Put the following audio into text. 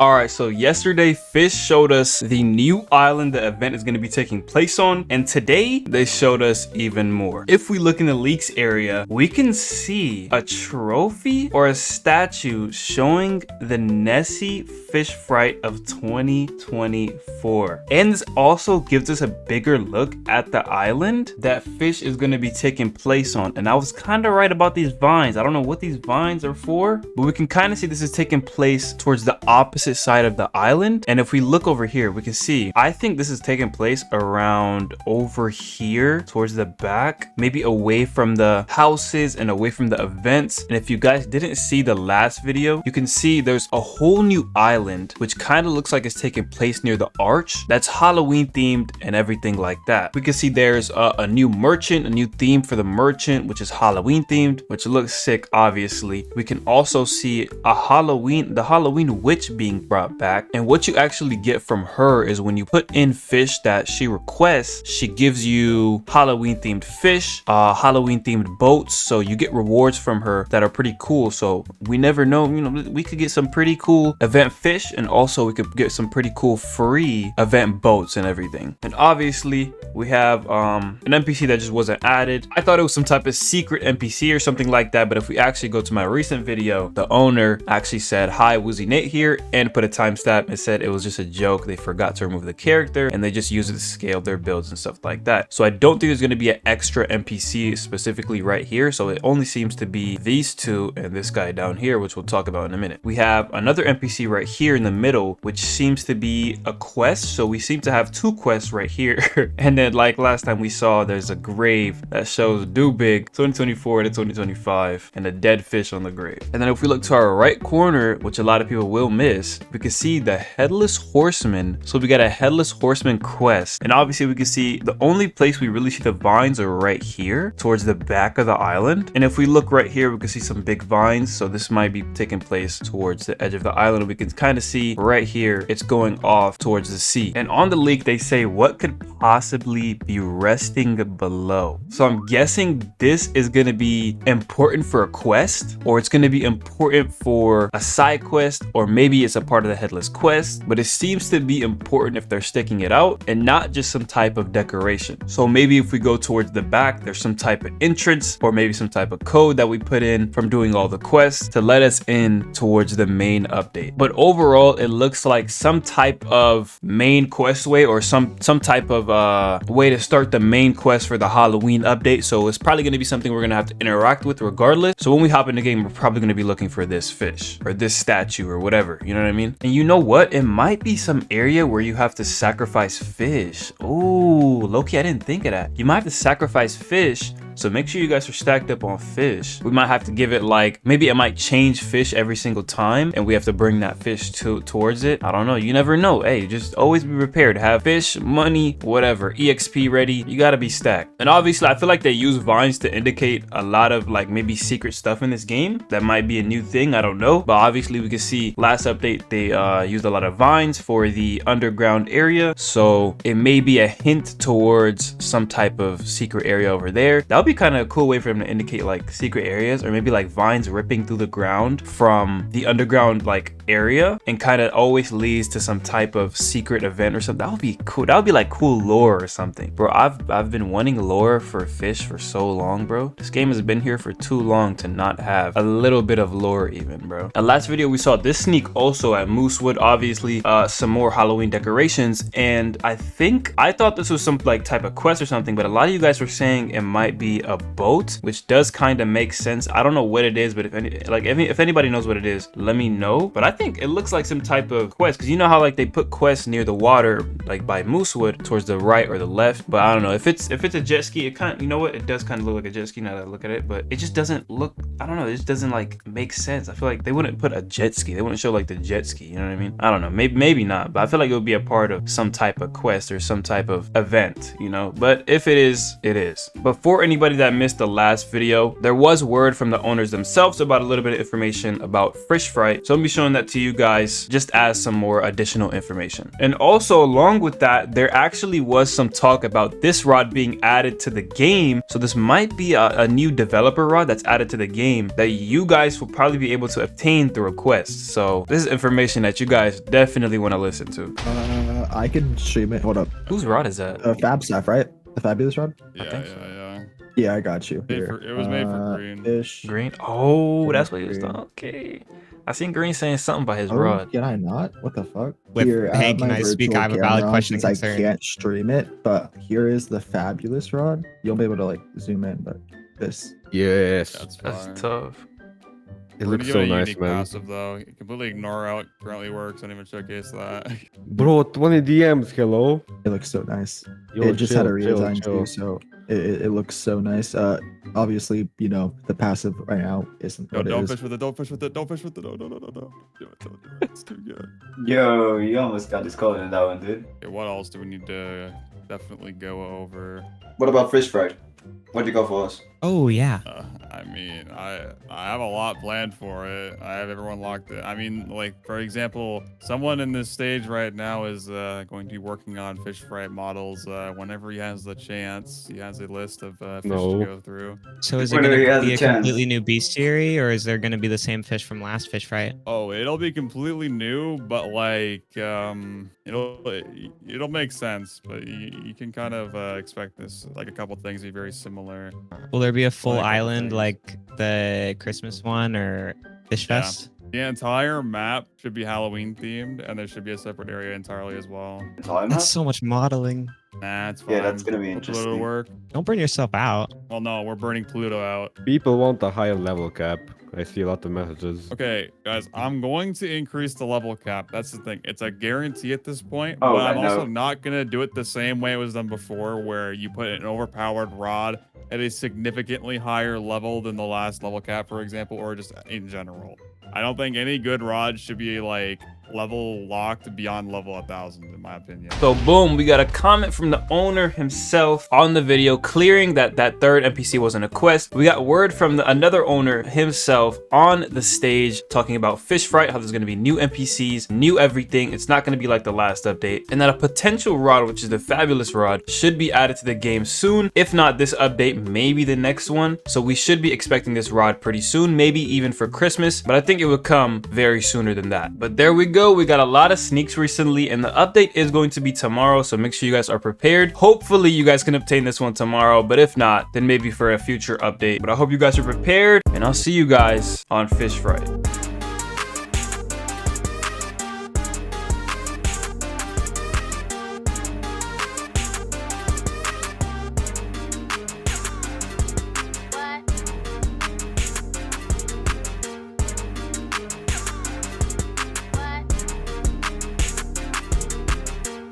Alright, so yesterday Fisch showed us the new island the event is going to be taking place on, and today they showed us even more. If we look in the leaks area, we can see a trophy or a statue showing the Nessie Fisch Fright of 2024. And this also gives us a bigger look at the island that Fisch is going to be taking place on. And I was kind of right about these vines. I don't know what these vines are for, but we can kind of see this is taking place towards the opposite side of the island. And if we look over here, we can see, I think this is taking place around over here towards the back, maybe away from the houses and away from the events. And if you guys didn't see the last video, you can see there's a whole new island which kind of looks like it's taking place near the arch that's Halloween themed and everything like that. We can see there's a new merchant, a new theme for the merchant, which is Halloween themed, which looks sick. Obviously, we can also see the Halloween witch being brought back. And what you actually get from her is when you put in fish that she requests, she gives you Halloween themed fish, Halloween themed boats. So you get rewards from her that are pretty cool. So we never know, we could get some pretty cool event fish, and also we could get some pretty cool free event boats and everything. And obviously we have an NPC that just wasn't added. I thought it was some type of secret NPC or something like that, but if we actually go to my recent video, the owner actually said, "Hi, Woozy Nate here," and put a timestamp. It said it was just a joke. They forgot to remove the character and they just used it to scale their builds and stuff like that. So I don't think there's going to be an extra NPC specifically right here. So it only seems to be these two and this guy down here, which we'll talk about in a minute. We have another NPC right here in the middle, which seems to be a quest. So we seem to have two quests right here. And then like last time we saw, there's a grave that shows do big 2024 to 2025 and a dead fish on the grave. And then if we look to our right corner, which a lot of people will miss, we can see the Headless Horseman. So we got a Headless Horseman quest. And obviously we can see the only place we really see the vines are right here towards the back of the island. And if we look right here, we can see some big vines. So this might be taking place towards the edge of the island. We can kind of see right here, it's going off towards the sea. And on the leak, they say what could possibly be resting below. So I'm guessing this is going to be important for a quest, or it's going to be important for a side quest, or maybe it's a part of the Headless quest, but it seems to be important if they're sticking it out and not just some type of decoration. So maybe if we go towards the back, there's some type of entrance or maybe some type of code that we put in from doing all the quests to let us in towards the main update. But overall, it looks like some type of main quest way, or some type of way to start the main quest for the Halloween update. So it's probably going to be something we're going to have to interact with regardless. So when we hop in the game, we're probably going to be looking for this fish or this statue or whatever, you know what I mean? And you know what? It might be some area where you have to sacrifice fish. Oh, Loki, I didn't think of that. You might have to sacrifice fish. So make sure you guys are stacked up on fish. We might have to give it like, maybe it might change fish every single time and we have to bring that fish towards it. I don't know. You never know. Hey, just always be prepared. Have fish, money, whatever, EXP ready. You got to be stacked. And obviously I feel like they use vines to indicate a lot of like maybe secret stuff in this game. That might be a new thing. I don't know. But obviously we can see last update, they used a lot of vines for the underground area. So it may be a hint towards some type of secret area over there. That would be kind of a cool way for them to indicate like secret areas, or maybe like vines ripping through the ground from the underground like area and kind of always leads to some type of secret event or something. That would be cool. That would be like cool lore or something, bro. I've been wanting lore for fish for so long, bro. This game has been here for too long to not have a little bit of lore even, bro. And last video we saw this sneak also at Moosewood, obviously some more Halloween decorations, and I thought this was some like type of quest or something, but a lot of you guys were saying it might be a boat, which does kind of make sense. I don't know what it is, but if anybody knows what it is, let me know. But I think it looks like some type of quest, because you know how like they put quests near the water, like by Moosewood towards the right or the left. But I don't know if it's a jet ski. It kind of, you know what, it does kind of look like a jet ski now that I look at it, but it just doesn't look, I don't know, it just doesn't like make sense. I feel like they wouldn't put a jet ski. They wouldn't show like the jet ski, you know what I mean? I don't know, maybe not, but I feel like it would be a part of some type of quest or some type of event, you know. But if it is, it is. But for anybody that missed the last video, there was word from the owners themselves about a little bit of information about Fisch Fright. So I'm gonna be showing that to you guys just as some more additional information. And also along with that, there actually was some talk about this rod being added to the game. So this might be a new developer rod that's added to the game that you guys will probably be able to obtain through a quest. So this is information that you guys definitely want to listen to. I can stream it. Hold up. Whose rod is that? Fab Staff, right? The Fabulous rod? Yeah. Yeah, I got you. Here. It was made for green. Fish. Green? Oh, that's what he was talking. Okay. I seen Green saying something about his rod. Can I not? What the fuck? With Here, Hank, can I speak? I have a valid question and since concern. I can't stream it, but here is the Fabulous rod. You'll be able to like zoom in, but this. Yes. That's tough. It looks so nice, man. Passive, though. You completely ignore how it currently works. I didn't even showcase that. Bro, 20 DMs, hello? It looks so nice. Yo, it just had a chill, redesign chill. too, so it looks so nice. Obviously, you know, the passive right now isn't Yo, what it don't is. fish with it. Don't fish with it. Don't fish with it. No. Do it. It's too good. Yo, you almost got this call in that one, dude. Okay, what else do we need to definitely go over? What about Fisch Fright? What'd you go for us? Oh yeah. I mean, I have a lot planned for it. I have everyone locked in. I mean, like, for example, someone in this stage right now is going to be working on Fisch Fright models. Whenever he has the chance, he has a list of fish to go through. So is it Whenever going he has to be a a chance. completely new bestiary, or is there going to be the same fish from last Fish Fright? Oh, it'll be completely new, but like, it'll make sense. But you can kind of expect this, like a couple things to be very similar. Will there be a full Like a couple island things. like the Christmas one or Fish Yeah. Fest? The entire map should be Halloween themed, and there should be a separate area entirely as well. That's so much modeling. Nah, it's fine. Yeah, that's gonna be Pluto interesting. work. Don't burn yourself out. Well, no, we're burning Pluto out. People want a higher level cap. I see a lot of messages. Okay, guys, I'm going to increase the level cap. That's the thing. It's a guarantee at this point, Oh, but I'm I know. also not going to do it the same way it was done before, where you put an overpowered rod at a significantly higher level than the last level cap, for example, or just in general. I don't think any good rod should be like level locked beyond level 1000, in my opinion. So boom, we got a comment from the owner himself on the video clearing that third NPC wasn't a quest. We got word from another owner himself on the stage talking about Fisch Fright, how there's going to be new NPCs, new everything. It's not going to be like the last update, and that a potential rod, which is the Fabulous rod, should be added to the game soon. If not this update, maybe the next one. So we should be expecting this rod pretty soon, maybe even for Christmas, but I think it would come very sooner than that. But there we go. We got a lot of sneaks recently, and the update is going to be tomorrow, so make sure you guys are prepared. Hopefully you guys can obtain this one tomorrow, but if not, then maybe for a future update. But I hope you guys are prepared, and I'll see you guys on Fisch Fright.